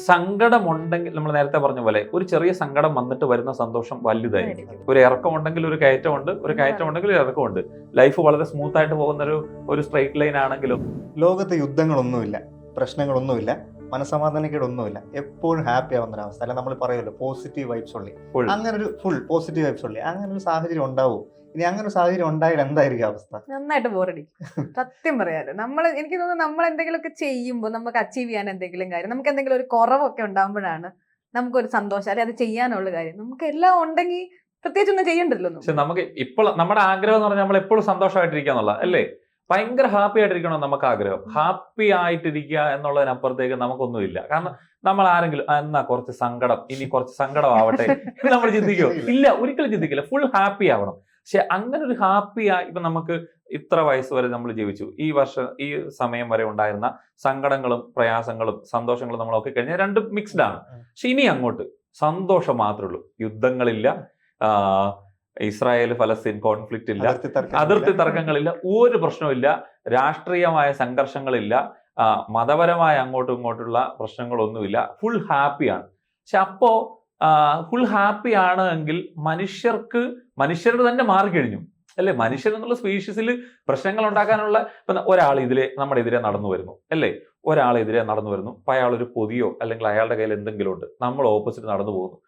സങ്കടമുണ്ടെങ്കിൽ നമ്മൾ നേരത്തെ പറഞ്ഞ പോലെ ഒരു ചെറിയ സങ്കടം വന്നിട്ട് വരുന്ന സന്തോഷം വലുതായിരിക്കും. ഒരു ഇറക്കമുണ്ടെങ്കിൽ ഒരു കയറ്റമുണ്ട്, ഒരു കയറ്റമുണ്ടെങ്കിൽ ഒരു ഇറക്കമുണ്ട്. ലൈഫ് വളരെ സ്മൂത്ത് ആയിട്ട് പോകുന്ന ഒരു സ്ട്രൈറ്റ് ലൈൻ ആണെങ്കിലും ലോകത്ത് യുദ്ധങ്ങളൊന്നുമില്ല, പ്രശ്നങ്ങളൊന്നുമില്ല, മനസ്സമാധാനക്കേടൊന്നുമില്ല, എപ്പോഴും ഹാപ്പി ആവുന്ന ഒരു അവസ്ഥ. അല്ല, നമ്മൾ പറയുമല്ലോ പോസിറ്റീവ് വൈബ്സ് ഉള്ളി, അങ്ങനെ ഒരു ഫുൾ പോസിറ്റീവ് വൈബ്സ് ഉള്ളി, അങ്ങനെ ഒരു സാഹചര്യം ഉണ്ടാവും. ഇനി അങ്ങനെ ഒരു സാഹചര്യം ഉണ്ടായാൽ എന്തായിരിക്കും അവസ്ഥ? നന്നായിട്ട് ബോറടിക്കും. സത്യം പറയാലോ, എനിക്ക് തോന്നുന്നു നമ്മൾ എന്തെങ്കിലുമൊക്കെ ചെയ്യുമ്പോൾ നമുക്ക് അച്ചീവ് ചെയ്യാൻ എന്തെങ്കിലും കാര്യം, നമുക്ക് എന്തെങ്കിലും ഒരു കുറവൊക്കെ ഉണ്ടാകുമ്പോഴാണ് നമുക്കൊരു സന്തോഷം, അല്ലെ അത് ചെയ്യാനുള്ള കാര്യം. നമുക്ക് എല്ലാം ഉണ്ടെങ്കിൽ പ്രത്യേകിച്ച് ഒന്നും ചെയ്യണ്ടല്ലോ. പക്ഷെ നമുക്ക് ഇപ്പോൾ നമ്മുടെ ആഗ്രഹം എന്ന് പറഞ്ഞാൽ നമ്മൾ എപ്പോഴും സന്തോഷമായിട്ടിരിക്കാന്നുള്ള അല്ലേ, ഭയങ്കര ഹാപ്പി ആയിട്ടിരിക്കണം നമുക്ക് ആഗ്രഹം. ഹാപ്പി ആയിട്ടിരിക്കുക എന്നുള്ളതിനപ്പുറത്തേക്ക് നമുക്കൊന്നുമില്ല. കാരണം നമ്മൾ ആരെങ്കിലും എന്നാ കുറച്ച് സങ്കടം, ഇനി കുറച്ച് സങ്കടം ആവട്ടെ നമ്മൾ ചിന്തിക്കുമോ? ഇല്ല, ഒരിക്കലും ചിന്തിക്കില്ല. ഫുൾ ഹാപ്പി ആവണം. പക്ഷെ അങ്ങനെ ഒരു ഹാപ്പി ആയി ഇപ്പൊ നമുക്ക് ഇത്ര വയസ്സ് വരെ നമ്മൾ ജീവിച്ചു, ഈ വർഷം ഈ സമയം വരെ ഉണ്ടായിരുന്ന സങ്കടങ്ങളും പ്രയാസങ്ങളും സന്തോഷങ്ങളും നമ്മൾ നോക്കി കഴിഞ്ഞാൽ രണ്ടും മിക്സ്ഡ് ആണ്. പക്ഷെ ഇനി അങ്ങോട്ട് സന്തോഷം മാത്രമേ ഉള്ളൂ. യുദ്ധങ്ങളില്ല, ഇസ്രായേൽ ഫലസ്തീൻ കോൺഫ്ലിക്റ്റ് ഇല്ല, അതിർത്തി തർക്കങ്ങളില്ല, ഒരു പ്രശ്നമില്ല, രാഷ്ട്രീയമായ സംഘർഷങ്ങളില്ല, മതപരമായ അങ്ങോട്ടും ഇങ്ങോട്ടുള്ള പ്രശ്നങ്ങളൊന്നുമില്ല. ഫുൾ ഹാപ്പിയാണ്. പക്ഷെ അപ്പോ ഫുൾ ഹാപ്പി ആണ് എങ്കിൽ മനുഷ്യരുടെ തന്നെ മാറിക്കഴിഞ്ഞു അല്ലെ. മനുഷ്യർ എന്നുള്ള സ്പീഷീസിൽ പ്രശ്നങ്ങൾ ഉണ്ടാക്കാനുള്ള ഇപ്പൊ ഒരാൾ നമ്മുടെ എതിരെ നടന്നു വരുന്നു അല്ലേ, ഒരാളെതിരെ നടന്നു വരുന്നു. അപ്പൊ അയാൾ ഒരു പൊതിയോ അല്ലെങ്കിൽ അയാളുടെ കയ്യിൽ എന്തെങ്കിലും ഉണ്ട്, നമ്മൾ ഓപ്പോസിറ്റ് നടന്നു പോകുന്നു.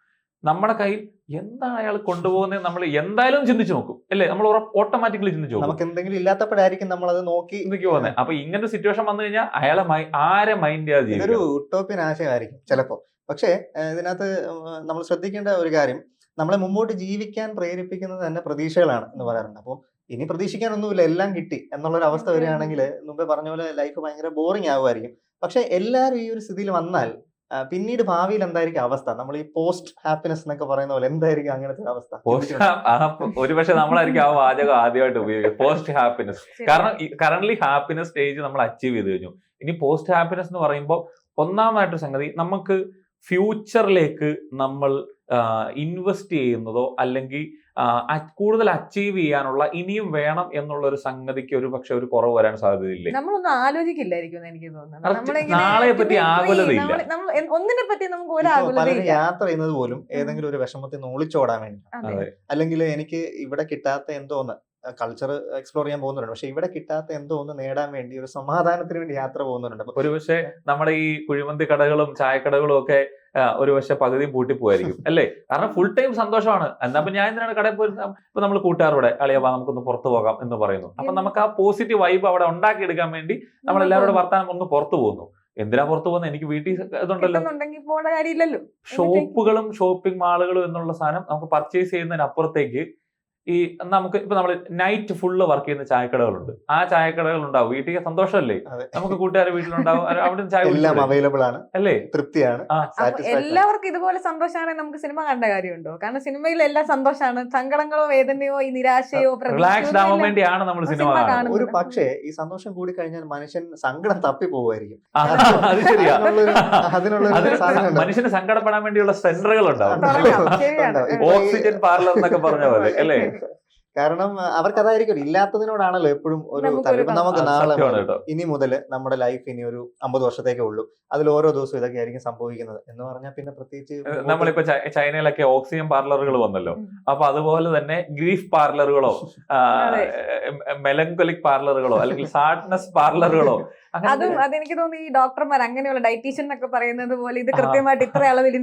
നമ്മുടെ കയ്യിൽ എന്താണ് അയാൾ കൊണ്ടുപോകുന്നത് നമ്മൾ എന്തായാലും ചിന്തിച്ചു നോക്കും അല്ലേ, നമ്മൾ ഓട്ടോമാറ്റിക്കലി ചിന്തിച്ചു നോക്കും. നമുക്ക് എന്തെങ്കിലും ഇല്ലാത്തപ്പോഴായിരിക്കും നമ്മൾ അത് നോക്കി പോകുന്നത്. അപ്പൊ ഇങ്ങനെ ഒരു സിറ്റുവേഷൻ വന്നു കഴിഞ്ഞാൽ അയാളെ ആരെ മൈൻഡ് ചെയ്യാതെ ഇതൊരു ഉട്ടോപ്യൻ ആശയമായിരിക്കും ചിലപ്പോ. പക്ഷേ ഇതിനകത്ത് നമ്മൾ ശ്രദ്ധിക്കേണ്ട ഒരു കാര്യം, നമ്മളെ മുമ്പോട്ട് ജീവിക്കാൻ പ്രേരിപ്പിക്കുന്നത് തന്നെ പ്രതീക്ഷകളാണ് എന്ന് പറയാറുണ്ട്. അപ്പോൾ ഇനി പ്രതീക്ഷിക്കാനൊന്നുമില്ല, എല്ലാം കിട്ടി എന്നുള്ളൊരു അവസ്ഥ വരികയാണെങ്കിൽ മുമ്പേ പറഞ്ഞ പോലെ ലൈഫ് ഭയങ്കര ബോറിംഗ് ആവുമായിരിക്കും. പക്ഷെ എല്ലാവരും ഈ ഒരു സ്ഥിതിയിൽ വന്നാൽ പിന്നീട് ഭാവിയിൽ എന്തായിരിക്കും അവസ്ഥ? നമ്മൾ ഈ പോസ്റ്റ് ഹാപ്പിനെസ് എന്നൊക്കെ പറയുന്ന പോലെ എന്തായിരിക്കും അങ്ങനത്തെ അവസ്ഥ? ഒരുപക്ഷെ നമ്മളായിരിക്കും ആ വാചകം ആദ്യമായിട്ട് ഉപയോഗിക്കുക, പോസ്റ്റ് ഹാപ്പിനെസ്. കാരണം കറന്റ്ലി ഹാപ്പിനെസ് സ്റ്റേജ് നമ്മൾ അച്ചീവ് ചെയ്ത് കഴിഞ്ഞു. ഇനി പോസ്റ്റ് ഹാപ്പിനെസ് എന്ന് പറയുമ്പോൾ ഒന്നാമതായിട്ട് സംഗതി, നമുക്ക് ഫ്യൂച്ചറിലേക്ക് നമ്മൾ ഇൻവെസ്റ്റ് ചെയ്യുന്നതോ അല്ലെങ്കിൽ കൂടുതൽ അച്ചീവ് ചെയ്യാനുള്ള ഇനിയും വേണം എന്നുള്ള ഒരു സംഗതിക്ക് ഒരു പക്ഷെ ഒരു കുറവ് വരാൻ സാധ്യതയില്ലേ? നമ്മളൊന്നും ആലോചിക്കില്ലായിരിക്കും എനിക്ക് തോന്നുന്നത്. നാളെ പറ്റി ആകുലതയില്ല. ഒന്നിനെ പറ്റി നമുക്ക് ഒരു ആകുലതയില്ല. യാത്ര ചെയ്യുന്നത് പോലും ഏതെങ്കിലും ഒരു വിഷമത്തിൽ നിന്ന് ഒളിച്ചോടാൻ വേണ്ടി, അല്ലെങ്കിൽ എനിക്ക് ഇവിടെ കിട്ടാത്ത എന്തോന്ന് കൾച്ചർ എക്സ്പ്ലോർ ചെയ്യാൻ പോകുന്നവരുണ്ട്. പക്ഷെ ഇവിടെ കിട്ടാത്ത എന്തോ ഒന്ന് നേടാൻ വേണ്ടി, ഒരു സമാധാനത്തിന് വേണ്ടി യാത്ര പോകുന്നവരുണ്ട്. ഒരുപക്ഷെ നമ്മുടെ ഈ കുഴിമന്തി കടകളും ചായക്കടകളും ഒക്കെ ഒരുപക്ഷെ പകുതിയും പൂട്ടിപ്പോയിരിക്കും അല്ലേ. കാരണം ഫുൾ ടൈം സന്തോഷമാണ്. എന്നാ ഞാൻ എന്തിനാണ് കടയിൽ പോയിരുന്നത്? ഇപ്പൊ നമ്മൾ കൂട്ടുകാരോടെ അളിയവാ നമുക്കൊന്ന് പുറത്തു പോകാം എന്ന് പറയുന്നു. അപ്പൊ നമുക്ക് ആ പോസിറ്റീവ് വൈബ് അവിടെ ഉണ്ടാക്കിയെടുക്കാൻ വേണ്ടി നമ്മൾ എല്ലാവരോടും വർത്താനം ഒന്ന് പുറത്തു പോകുന്നു. എന്തിനാ പുറത്തു പോകുന്നത്? എനിക്ക് വീട്ടിൽ ഇതുണ്ടല്ലോ. ഷോപ്പുകളും ഷോപ്പിംഗ് മാളുകളും എന്നുള്ള സാധനം നമുക്ക് പർച്ചേസ് ചെയ്യുന്നതിനപ്പുറത്തേക്ക് ഈ നമുക്ക് ഇപ്പൊ നമ്മൾ നൈറ്റ് ഫുള്ള് വർക്ക് ചെയ്യുന്ന ചായക്കടകളുണ്ട്. ആ ചായക്കടകൾ ഉണ്ടാവും. വീട്ടിൽ സന്തോഷമല്ലേ, നമുക്ക് കൂട്ടുകാരെ വീട്ടിലുണ്ടാവും, അവിടെ ചായ അവൈലബിൾ ആണ് അല്ലേ, തൃപ്തിയാണ്. എല്ലാവർക്കും ഇതുപോലെ സന്തോഷമാണെങ്കിൽ നമുക്ക് സിനിമ കണ്ട കാര്യമുണ്ടോ? കാരണം സിനിമയിൽ എല്ലാം സന്തോഷമാണ്. സങ്കടങ്ങളോ വേദനയോ ഈ നിരാശയോ റിലാക്സ്ഡ് ആവാൻ വേണ്ടിയാണ് നമ്മൾ സിനിമ കാണുന്നത്. ഒരു പക്ഷേ ഈ സന്തോഷം കൂടി കഴിഞ്ഞാൽ മനുഷ്യൻ സങ്കടം തപ്പി പോവുമായിരിക്കും. അത് ശരിയാ. അതിനുള്ള മനുഷ്യന് സങ്കടപ്പെടാൻ വേണ്ടിയുള്ള സെന്ററുകൾ ഉണ്ടാവും, ഓക്സിജൻ പാർലർ എന്നൊക്കെ പറഞ്ഞ പോലെ അല്ലേ. കാരണം അവർക്ക് അതായിരിക്കും, ഇല്ലാത്തതിനോടാണല്ലോ എപ്പോഴും ഒരു താല്പര്യം. നമുക്ക് നാളെ ഇനി മുതൽ നമ്മുടെ ലൈഫ് ഇനി ഒരു 50 വർഷത്തേക്കേ ഉള്ളൂ, അതിൽ ഓരോ ദിവസവും ഇതൊക്കെ ആയിരിക്കും സംഭവിക്കുന്നത് എന്ന് പറഞ്ഞാൽ പിന്നെ പ്രത്യേകിച്ച് നമ്മളിപ്പോ ചൈനയിലൊക്കെ ഓക്സിജൻ പാർലറുകൾ വന്നല്ലോ. അപ്പൊ അതുപോലെ തന്നെ ഗ്രീഫ് പാർലറുകളോ മെലങ്കോലിക് പാർലറുകളോ അല്ലെങ്കിൽ സാഡ്നെസ് പാർലറുകളോ, അതെനിക്ക് തോന്നുന്നു ഈ ഡോക്ടർമാർ അങ്ങനെയുള്ള ഡയറ്റീഷ്യൻ എന്നൊക്കെ പറയുന്നത് പോലെ ഇത് കൃത്യമായിട്ട് ഇത്ര അളവിൽ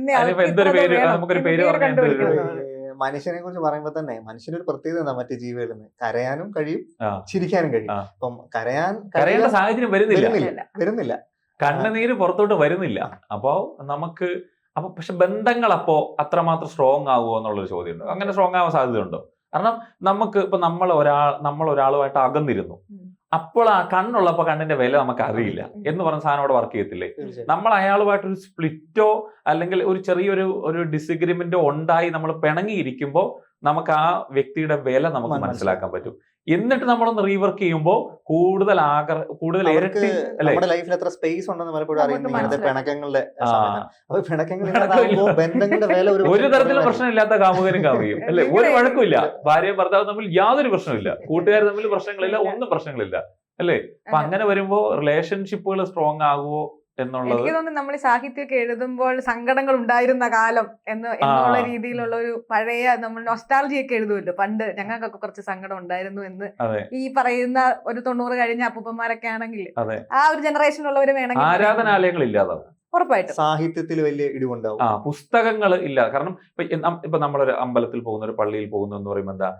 നമുക്കൊരു പേര് പറഞ്ഞു. മനുഷ്യനെ കുറിച്ച് പറയുമ്പോ തന്നെ മനുഷ്യനൊരു പ്രത്യേകത മറ്റു ജീവികളിൽ നിന്ന് കരയാനും കഴിയും, ചിരിക്കാനും കഴിയും. അപ്പം കരയേണ്ട സാഹചര്യം വരുന്നില്ല, കണ്ണുനീര് പുറത്തോട്ട് വരുന്നില്ല. അപ്പൊ പക്ഷെ ബന്ധങ്ങൾ അപ്പോ അത്രമാത്രം സ്ട്രോങ് ആകുമോ എന്നുള്ളൊരു ചോദ്യമുണ്ട്. അങ്ങനെ സ്ട്രോങ് ആവാൻ സാധ്യതയുണ്ടോ? കാരണം നമുക്ക് ഇപ്പൊ നമ്മൾ ഒരാളുമായിട്ട് അകന്നിരുന്നു, അപ്പോൾ ആ കണ്ണുള്ളപ്പോ കണ്ണിന്റെ വില നമുക്ക് അറിയില്ല എന്ന് പറഞ്ഞ സാധനം അവിടെ വർക്ക് ചെയ്യത്തില്ലേ? നമ്മൾ അയാളുമായിട്ടൊരു സ്പ്ലിറ്റോ അല്ലെങ്കിൽ ഒരു ചെറിയൊരു ഡിസഗ്രിമെന്റോ ഉണ്ടായി നമ്മൾ പിണങ്ങിയിരിക്കുമ്പോൾ നമുക്ക് ആ വ്യക്തിയുടെ വില നമുക്ക് മനസ്സിലാക്കാൻ പറ്റും. എന്നിട്ട് നമ്മളൊന്ന് റീവർക്ക് ചെയ്യുമ്പോൾ കൂടുതൽ ഇരട്ടി നമ്മുടെ ലൈഫിൽ എത്ര സ്പേസ് ഉണ്ടെന്ന് പലപ്പോഴും അറിയുന്നത് പിണക്കങ്ങളുടെ ഒരു തരത്തിലും പ്രശ്നമില്ലാത്ത കാമുകനും കാമുകയും അല്ലെ, ഒരു വഴക്കുമില്ല, ഭാര്യയും ഭർത്താവും തമ്മിൽ യാതൊരു പ്രശ്നമില്ല, കൂട്ടുകാർ തമ്മിൽ പ്രശ്നങ്ങളില്ല, ഒന്നും പ്രശ്നങ്ങളില്ല അല്ലേ. അപ്പൊ അങ്ങനെ വരുമ്പോ റിലേഷൻഷിപ്പുകൾ സ്ട്രോങ് ആകുമോ എന്നുള്ളത് എനിക്ക് തോന്നുന്നു നമ്മൾ സാഹിത്യമൊക്കെ എഴുതുമ്പോൾ സങ്കടങ്ങൾ ഉണ്ടായിരുന്ന കാലം എന്നുള്ള രീതിയിലുള്ള ഒരു പഴയ നമ്മൾ നൊസ്റ്റാൾജിയൊക്കെ എഴുതുമല്ലോ. പണ്ട് ഞങ്ങൾക്കൊക്കെ കുറച്ച് സങ്കടം ഉണ്ടായിരുന്നു എന്ന് അതെ ഈ പറയുന്ന ഒരു 90 കഴിഞ്ഞ അപ്പൂപ്പന്മാരൊക്കെ ആണെങ്കിൽ അതെ ആ ഒരു ജനറേഷനിലുള്ളവർ വേണമെങ്കിൽ ആരാധനാലയങ്ങൾ ഇല്ലാതാവും. ഉറപ്പായിട്ടും സാഹിത്യത്തിൽ വലിയ ഇടിവുണ്ടാവും. പുസ്തകങ്ങൾ ഇല്ല. കാരണം ഇപ്പൊ നമ്മളൊരു അമ്പലത്തിൽ പോകുന്ന, ഒരു പള്ളിയിൽ പോകുന്നു എന്ന് പറയുമ്പോൾ എന്താ,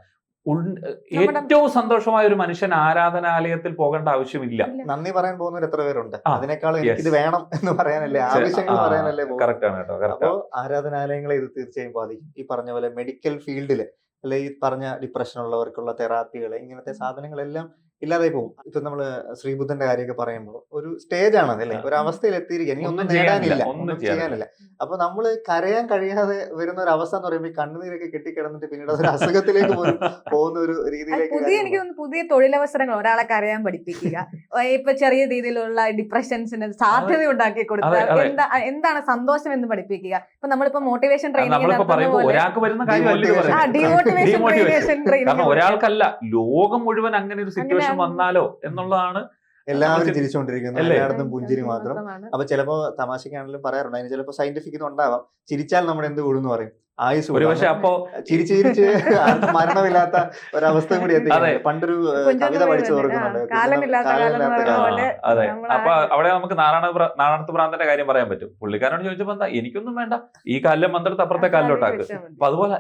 ഏറ്റവും സന്തോഷമായ ഒരു മനുഷ്യൻ ആരാധനാലയത്തിൽ പോകേണ്ട ആവശ്യമില്ല. നന്ദി പറയാൻ പോകുന്നവർ എത്ര പേരുണ്ട്? അതിനേക്കാളും എനിക്കിത് വേണം എന്ന് പറയാനല്ലേ, ആവശ്യങ്ങൾ പറയാനല്ലേ. കറക്റ്റ് ആണ് കേട്ടോ. അപ്പോ ആരാധനാലയങ്ങളെ ഇത് തീർച്ചയായും ബാധിക്കും. ഈ പറഞ്ഞ പോലെ മെഡിക്കൽ ഫീൽഡില് അല്ലെ, ഈ പറഞ്ഞ ഡിപ്രഷൻ ഉള്ളവർക്കുള്ള തെറാപ്പികൾ, ഇങ്ങനത്തെ സാധനങ്ങളെല്ലാം ഇല്ലാതെ പോകും. ഇപ്പൊ നമ്മള് ശ്രീബുദ്ധന്റെ കാര്യമൊക്കെ പറയുമ്പോൾ ഒരു സ്റ്റേജ് ആണ് അതല്ലേ, ഒരു അവസ്ഥയിൽ എത്തിയിരിക്കുക, ഇനി ഒന്നും നേടാനില്ല, ഒന്നും ചെയ്യാനില്ല. അപ്പൊ നമ്മള് കരയാൻ കഴിയാതെ വരുന്ന ഒരു അവസ്ഥ എന്ന് പറയുമ്പോൾ കണ്ണുനീരൊക്കെ കെട്ടിക്കിടന്നിട്ട് പിന്നീട് അതൊരു അസുഖത്തിലേക്ക് പോലും പോകുന്ന ഒരു രീതിയിലേക്ക്. എനിക്ക് തോന്നുന്നു പുതിയ തൊഴിലവസരങ്ങൾ ഒരാളെ കരയാൻ പഠിപ്പിക്കുക, ഇപ്പൊ ചെറിയ രീതിയിലുള്ള ഡിപ്രഷൻസിന് സാധ്യത ഉണ്ടാക്കി കൊടുക്കുക, എന്താണ് സന്തോഷം എന്ന് പഠിപ്പിക്കുക. ഇപ്പൊ നമ്മളിപ്പോ മോട്ടിവേഷൻ ട്രെയിനിങ്, ഒരാൾക്കല്ല ലോകം മുഴുവൻ അങ്ങനെ ഒരു സിറ്റുവേഷൻ വന്നാലോ എന്നുള്ളതാണ്. എല്ലാവരും ചിരിച്ചുകൊണ്ടിരിക്കുന്നു, എല്ലായിടത്തും പുഞ്ചിരി മാത്രം. അപ്പൊ ചിലപ്പോ തമാശക്കാണെങ്കിലും പറയാറുണ്ട്, അതിന് ചിലപ്പോ സയന്റിഫിക് ഇത് ഉണ്ടാവാം. ചിരിച്ചാൽ നമ്മുടെ എന്ത് കൂടുന്നു പറയും, ആയുസ്. പക്ഷെ അപ്പോ ചിരിച്ച് മരണമില്ലാത്ത ഒരവസ്ഥ കൂടി എത്തിക്കുന്നത്. പണ്ടൊരു കവിത പഠിച്ചു ഓർക്കുന്നുണ്ട്, അതെ. അപ്പൊ അവിടെ നമുക്ക് നാരായണത്ത് ഭ്രാന്തന്റെ കാര്യം പറയാൻ പറ്റും. പുള്ളിക്കാരനോട് ചോദിച്ചപ്പോ എന്താ, എനിക്കൊന്നും വേണ്ട, ഈ കാലിലെ മന്ത്രത്ത് അപ്പുറത്തെ കാലിലോട്ടാക്ക്. അപ്പൊ അതുപോലെ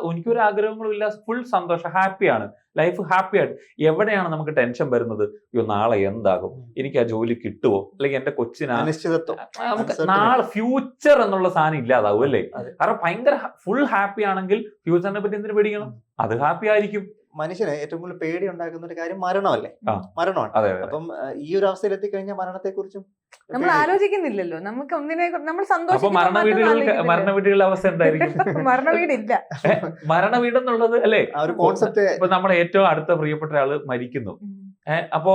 എനിക്കൊരു ആഗ്രഹങ്ങളും ഇല്ല, ഫുൾ സന്തോഷം, ഹാപ്പിയാണ്, ലൈഫ് ഹാപ്പി ആയിട്ട്. എവിടെയാണ് നമുക്ക് ടെൻഷൻ വരുന്നത്, അയ്യോ നാളെ എന്താകും, എനിക്ക് ആ ജോലി കിട്ടുമോ, അല്ലെങ്കിൽ എന്റെ കൊച്ചിന് നമുക്ക് നാളെ ഫ്യൂച്ചർ എന്നുള്ള സാധനം ഇല്ലാതാവും അല്ലേ. കാരണം ഭയങ്കര ഫുൾ ഹാപ്പി ആണെങ്കിൽ ഫ്യൂച്ചറിനെ പറ്റി എന്തിനു പേടിക്കണം, അത് ഹാപ്പി ആയിരിക്കും. മനുഷ്യന് ഏറ്റവും കൂടുതൽ പേടി ഉണ്ടാക്കുന്ന ഒരു കാര്യം മരണമല്ലേ, മരണമാണ്. അപ്പം ഈ ഒരു അവസ്ഥയിൽ എത്തിക്കഴിഞ്ഞാൽ മരണത്തെ കുറിച്ചും നമ്മൾ ആലോചിക്കുന്നില്ലല്ലോ. നമുക്ക് ഒന്നിനെ നമ്മൾ മരണ വീടുകളുടെ അവസ്ഥ എന്തായിരിക്കും? മരണവീടില്ല, മരണവീടെന്നുള്ളത് അല്ലേ ആ ഒരു കോൺസെപ്റ്റ്. ഇപ്പൊ നമ്മുടെ ഏറ്റവും അടുത്ത പ്രിയപ്പെട്ട ആള് മരിക്കുന്നു, അപ്പോ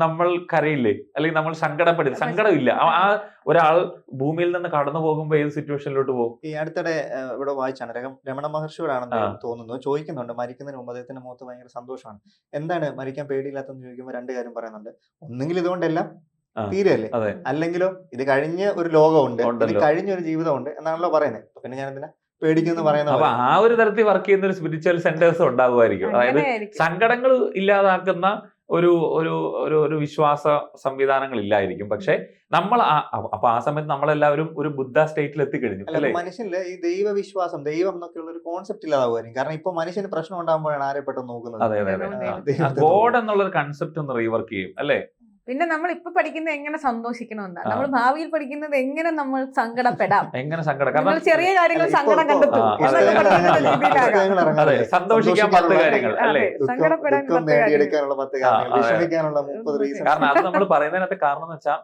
നമ്മൾ കരയില്ലേ, അല്ലെങ്കിൽ നമ്മൾ സങ്കടമില്ല. ആ ഒരാൾ ഭൂമിയിൽ നിന്ന് കടന്നു പോകുമ്പോ ഏത് സിറ്റുവേഷനിലോട്ട് പോകും? ഈ അടുത്തിടെ ഇവിടെ വായിച്ചാണ്, രമണ മഹർഷിയോടാണെന്ന് തോന്നുന്നു, ചോദിക്കുന്നുണ്ട് മരിക്കുന്നതിന് മുമ്പ് അദ്ദേഹത്തിന്റെ മുഖത്ത് ഭയങ്കര സന്തോഷമാണ്, എന്താണ് മരിക്കാൻ പേടിയില്ലാത്തെന്ന് ചോദിക്കുമ്പോൾ 2 കാര്യം പറയുന്നുണ്ട്. ഒന്നെങ്കിൽ ഇതുകൊണ്ടെല്ലാം തീരെയല്ലേ, അല്ലെങ്കിലോ ഇത് കഴിഞ്ഞ ഒരു ലോകമുണ്ട്, ഇത് കഴിഞ്ഞ ഒരു ജീവിതമുണ്ട് എന്നാണല്ലോ പറയുന്നത്. പിന്നെ ഞാൻ എന്തിനാ പേടിക്കുന്നു പറയുന്നത്? അപ്പൊ ആ ഒരു തരത്തിൽ വർക്ക് ചെയ്യുന്ന ഒരു സ്പിരിച്വൽ സെന്റേഴ്സ് ഉണ്ടാകുമായിരിക്കും. അതായത് സങ്കടങ്ങൾ ഇല്ലാതാക്കുന്ന ഒരു വിശ്വാസ സംവിധാനങ്ങൾ ഇല്ലായിരിക്കും. പക്ഷെ നമ്മൾ അപ്പൊ ആ സമയത്ത് നമ്മളെല്ലാവരും ഒരു ബുദ്ധ സ്റ്റേറ്റിൽ എത്തിക്കഴിഞ്ഞു അല്ലെ. മനുഷ്യനില് ഈ ദൈവവിശ്വാസം, ദൈവം എന്നൊക്കെയുള്ള ഒരു കോൺസെപ്റ്റ് ഇല്ലാതാവുമായിരിക്കും. കാരണം ഇപ്പൊ മനുഷ്യന് പ്രശ്നം ഉണ്ടാകുമ്പോഴാണ് ആരെ പെട്ടെന്ന് നോക്കുന്നത്. അതെ. ഗോഡ് എന്നുള്ള ഒരു കൺസെപ്റ്റ് ഒന്ന് റീവർക്ക് ചെയ്യും അല്ലെ. പിന്നെ നമ്മൾ ഇപ്പൊ പഠിക്കുന്നത് എങ്ങനെ സന്തോഷിക്കണമെന്നാണ്, നമ്മൾ ഭാവിയിൽ പഠിക്കുന്നത് എങ്ങനെ നമ്മൾ സങ്കടപ്പെടാം, നമ്മൾ ചെറിയ കാര്യങ്ങൾ സങ്കടം കണ്ടെത്തും, സന്തോഷിക്കാൻ 10 കാര്യങ്ങൾ അല്ലെ, സങ്കടപ്പെടാൻ 10 കാര്യങ്ങൾ. കാരണം അത് നമ്മൾ പറയുന്നതിനകത്ത് കാരണം എന്ന് വെച്ചാൽ,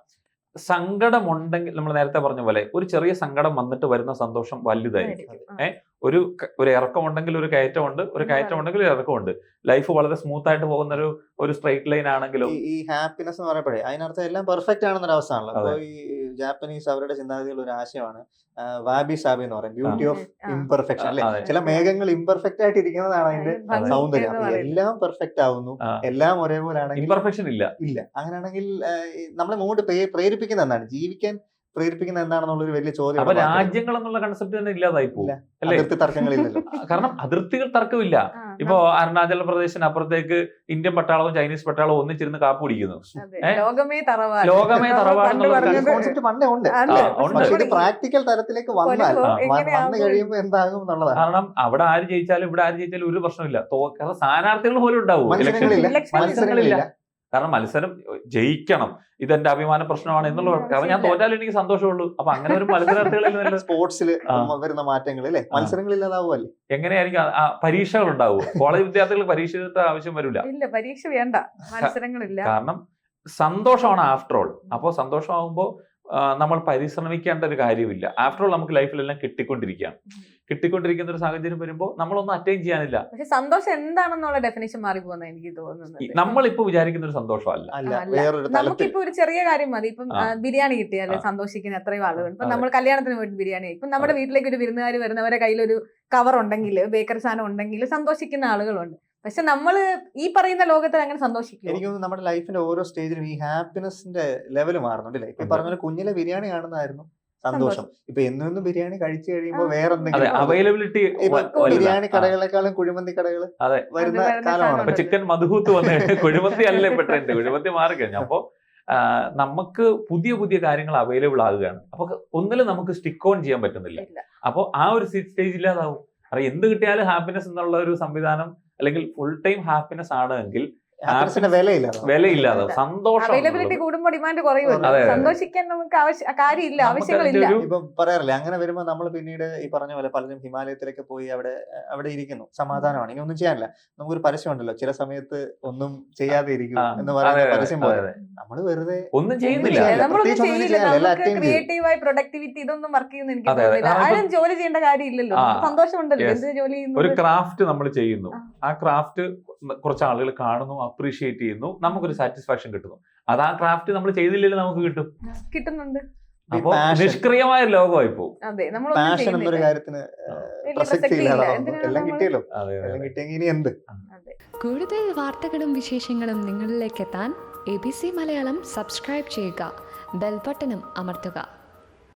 സങ്കടമുണ്ടെങ്കിൽ നമ്മൾ നേരത്തെ പറഞ്ഞ പോലെ ഒരു ചെറിയ സങ്കടം വന്നിട്ട് വരുന്ന സന്തോഷം വലുതായിരിക്കും. ഒരു ഇറക്കം ഉണ്ടെങ്കിൽ ഒരു കയറ്റമുണ്ട്, ഒരു കയറ്റം ഉണ്ടെങ്കിൽ ഒരു ഇറക്കമുണ്ട്. ലൈഫ് വളരെ സ്മൂത്ത് ആയിട്ട് പോകുന്ന ഒരു സ്ട്രെയിറ്റ് ലൈൻ ആണെങ്കിലും ഈ ഹാപ്പിനെസ് എന്ന് പറയുമ്പോഴേ അതിനർത്ഥം എല്ലാം പെർഫെക്റ്റ് ആണെന്നൊരു അവസ്ഥയാണല്ലോ. അപ്പൊ ഈ ജാപ്പനീസ് അവരുടെ ചിന്താഗതിയുള്ള ഒരു ആശയമാണ് വാബി സാബി എന്ന് പറയും, ബ്യൂട്ടി ഓഫ് ഇംപെർഫെക്ഷൻ അല്ലെ. ചില മേഘങ്ങൾ ഇംപെർഫെക്റ്റ് ആയിട്ട് ഇരിക്കുന്നതാണ് അതിന്റെ സൗന്ദര്യം. എല്ലാം പെർഫെക്റ്റ് ആവുന്നു, എല്ലാം ഒരേപോലെ ആണെങ്കിൽ ഇംപെർഫെക്ഷൻ ഇല്ല. അങ്ങനെയാണെങ്കിൽ നമ്മളെ മുമ്പോട്ട് പ്രേരിപ്പിക്കുന്ന എന്താണ്, ജീവിക്കാൻ പ്രേരിപ്പിക്കുന്ന എന്താണെന്നുള്ളൊരു വലിയ ചോദ്യം. അപ്പൊ രാജ്യങ്ങൾ എന്നുള്ള കൺസെപ്റ്റ് തന്നെ ഇല്ലാതായി പോകും അല്ലേ. തർക്കങ്ങളില്ലല്ലോ. കാരണം അതിർത്തികൾ തർക്കമില്ല. ഇപ്പൊ അരുണാചൽ പ്രദേശിന് അപ്പുറത്തേക്ക് ഇന്ത്യൻ പട്ടാളവും ചൈനീസ് പട്ടാളവും ഒന്നിച്ചിരുന്ന് കാപ്പ് പിടിക്കുന്നു. ലോകമേ തറവാട് കോൺസെപ്റ്റ് പണ്ടേ ഉണ്ട്. ഇത് പ്രാക്ടിക്കൽ തലത്തിലേക്ക് വന്നു കഴിയുമ്പോൾ എന്താകും എന്നുള്ളതാണ്. കാരണം അവിടെ ആര് ജയിച്ചാലും ഇവിടെ ആര് ജയിച്ചാലും ഒരു പ്രശ്നമില്ല. കാരണം സ്ഥാനാർത്ഥികൾ പോലും ഉണ്ടാവും, മത്സരങ്ങളില്ല. കാരണം മത്സരം ജയിക്കണം, ഇതെന്റെ അഭിമാന പ്രശ്നമാണ് എന്നുള്ള. കാരണം ഞാൻ തോറ്റാലും എനിക്ക് സന്തോഷമുള്ളൂ. അപ്പൊ അങ്ങനെ ഒരു മത്സരാർത്ഥികളിൽ സ്പോർട്സിൽ വരുന്ന മാറ്റങ്ങൾ അല്ലെ, മത്സരങ്ങളില്ലാതാവുമല്ലേ. എങ്ങനെയായിരിക്കും പരീക്ഷകൾ ഉണ്ടാവും? കോളേജ് വിദ്യാർത്ഥികൾക്ക് പരീക്ഷ ആവശ്യം വരില്ല, പരീക്ഷ വേണ്ട, മത്സരങ്ങളില്ല. കാരണം സന്തോഷമാണ് ആഫ്റ്റർ ഓൾ. അപ്പോൾ സന്തോഷമാകുമ്പോ നമ്മൾ പരിശ്രമിക്കേണ്ട ഒരു കാര്യമില്ല. ആഫ്റ്റർ ഓൾ നമുക്ക് ലൈഫിലെല്ലാം കിട്ടിക്കൊണ്ടിരിക്കുന്ന ഒരു സാഹചര്യം വരുമ്പോൾ നമ്മളൊന്നും അറ്റൈൻ ചെയ്യാനില്ല. പക്ഷെ സന്തോഷം എന്താണെന്നുള്ള ഡെഫിനേഷൻ മാറി പോകുന്ന എനിക്ക് തോന്നുന്നത്. നമ്മളിപ്പോ വിചാരിക്കുന്ന ഒരു സന്തോഷമല്ല. നമുക്കിപ്പോ ഒരു ചെറിയ കാര്യം മതി. ഇപ്പം ബിരിയാണി കിട്ടിയാൽ സന്തോഷിക്കുന്ന എത്രയോ ആളുകൾ. ഇപ്പൊ നമ്മൾ കല്യാണത്തിന് പോയിട്ട് ബിരിയാണി, ഇപ്പൊ നമ്മുടെ വീട്ടിലേക്ക് ഒരു വിരുന്നുകാർ വരുന്നവരെ കയ്യിലൊരു കവർ ഉണ്ടെങ്കിൽ, ബേക്കറി സാധനം ഉണ്ടെങ്കിൽ സന്തോഷിക്കുന്ന ആളുകളുണ്ട്. പക്ഷെ നമ്മള് ഈ പറയുന്ന ലോകത്തിൽ അങ്ങനെ സന്തോഷിക്കും. എനിക്ക് തോന്നുന്നു നമ്മുടെ ലൈഫിന്റെ ഓരോ സ്റ്റേജിലും ഈ ഹാപ്പിനെസിന്റെ ലെവൽ മാറുന്നുണ്ടല്ലേ. ഇപ്പൊ ഈ പറഞ്ഞ പോലെ കുഞ്ഞിലെ ബിരിയാണി കാണുന്നതായിരുന്നു സന്തോഷം. ഇപ്പൊ എന്നും ബിരിയാണി കഴിച്ചു കഴിയുമ്പോ വേറെ അതെ, എന്തെങ്കിലും അവൈലബിലിറ്റി ബിരിയാണി കടകളെക്കാളും കുഴിമന്തി കടകൾ അതെ. വരുന്ന വരുന്ന കാലമാണ്. കാലമാണ്. ചിക്കൻ മധുഹൂത്ത് വന്ന് കുഴിമന്തി അല്ലേ ഇപ്പൊ ട്രെൻഡ്, കുഴിമന്തി മാറിക്കഴിഞ്ഞു. അപ്പൊ നമുക്ക് പുതിയ പുതിയ കാര്യങ്ങൾ അവൈലബിൾ ആകുകയാണ്. അപ്പൊ ഒന്നിലും നമുക്ക് സ്റ്റിക്ക് ഓൺ ചെയ്യാൻ പറ്റുന്നില്ല. ഇല്ല. അപ്പോൾ ആ ഒരു സ്റ്റേജ് ഇല്ലാതാവും. കാരണം എന്ത് കിട്ടിയാലും ഹാപ്പിനെസ് എന്നുള്ള ഒരു സംവിധാനം അല്ലെങ്കിൽ ഫുൾ ടൈം ഹാപ്പിനെസ് ആണ് എങ്കിൽ ഹാപ്പിനെസിന്റെ വിലയില്ല. വിലയില്ലാതാവും. സന്തോഷം അവൈലബിലിറ്റി കൂടുമ്പോൾ ഡിമാൻഡ് കുറയുമല്ലോ. അതെ, അതെ. സന്തോഷിക്കാൻ നമുക്ക് കാര്യമില്ല, ആവശ്യങ്ങളില്ല. ഇപ്പൊ പറയാറില്ലേ, അങ്ങനെ വരുമ്പോ നമ്മൾ പിന്നീട് ഈ പറഞ്ഞ പോലെ പലരും ഹിമാലയത്തിലൊക്കെ പോയി അവിടെ ഇരിക്കുന്നു, സമാധാനമാണ്, ഇനി ഒന്നും ചെയ്യാനില്ല. നമുക്കൊരു പരസ്യം ഉണ്ടല്ലോ, ചില സമയത്ത് ഒന്നും ചെയ്യാതെ ഇരിക്കും എന്ന് പറയുന്ന പരസ്യം പോലെ നമ്മള് വെറുതെ ഒന്നും ചെയ്യുന്നില്ല. നമ്മളൊന്നും പ്രത്യേകിച്ച് ഒന്നും ചെയ്യില്ല. ചെയ്യാനില്ല, എല്ലാം നമുക്ക് attain ചെയ്യും. ക്രിയേറ്റീവായി പ്രൊഡക്ടിവിറ്റി ഇതൊന്നും വർക്ക് ചെയ്യുന്ന എനിക്ക് അതെ, അതെ. തോന്നുന്നില്ല. കാരണം ആരും ജോലി ചെയ്യേണ്ട കാര്യമില്ലല്ലോ. ആ. നമുക്ക് സന്തോഷമുണ്ടല്ലോ Yes. എന്ത് ജോലി ഒരു ചെയ്യുന്നത്. ക്രാഫ്റ്റ് നമ്മൾ ചെയ്യുന്നു, ആ. ആ ക്രാഫ്റ്റ് കുറച്ച് ആളുകൾ കാണുന്നു, അപ്രീഷിയേറ്റ് ചെയ്യുന്നു, നമുക്കൊരു സാറ്റിസ്ഫാക്ഷൻ കിട്ടുന്നു. അത് ആ ക്രാഫ്റ്റ് നമ്മൾ ചെയ്തില്ലെങ്കിൽ നമുക്ക് കിട്ടും. കിട്ടുന്നുണ്ട്. അപ്പൊ passion. നിഷ്ക്രിയമായ ലോകമായി പോകും. അതെ, നമ്മളൊന്നും പാഷൻ എന്നൊരു ചെയ്യുന്നില്ല. കാര്യത്തിന് വലിയ പ്രസക്തി പ്രസക്തി ഇല്ല. ഇല്ലാതെ എന്തിനാണ് എല്ലാം നമ്മള് കിട്ടിയല്ലോ, അതെ, അതെ. എല്ലാം കിട്ടിയെങ്കിൽ ഇനി എന്ത്. അതെ. കൂടുതൽ വാർത്തകളും വിശേഷങ്ങളും നിങ്ങളിലേക്ക് എത്താൻ ABC മലയാളം സബ്സ്ക്രൈബ് ചെയ്യുക, ബെൽ ബട്ടണും അമർത്തുക.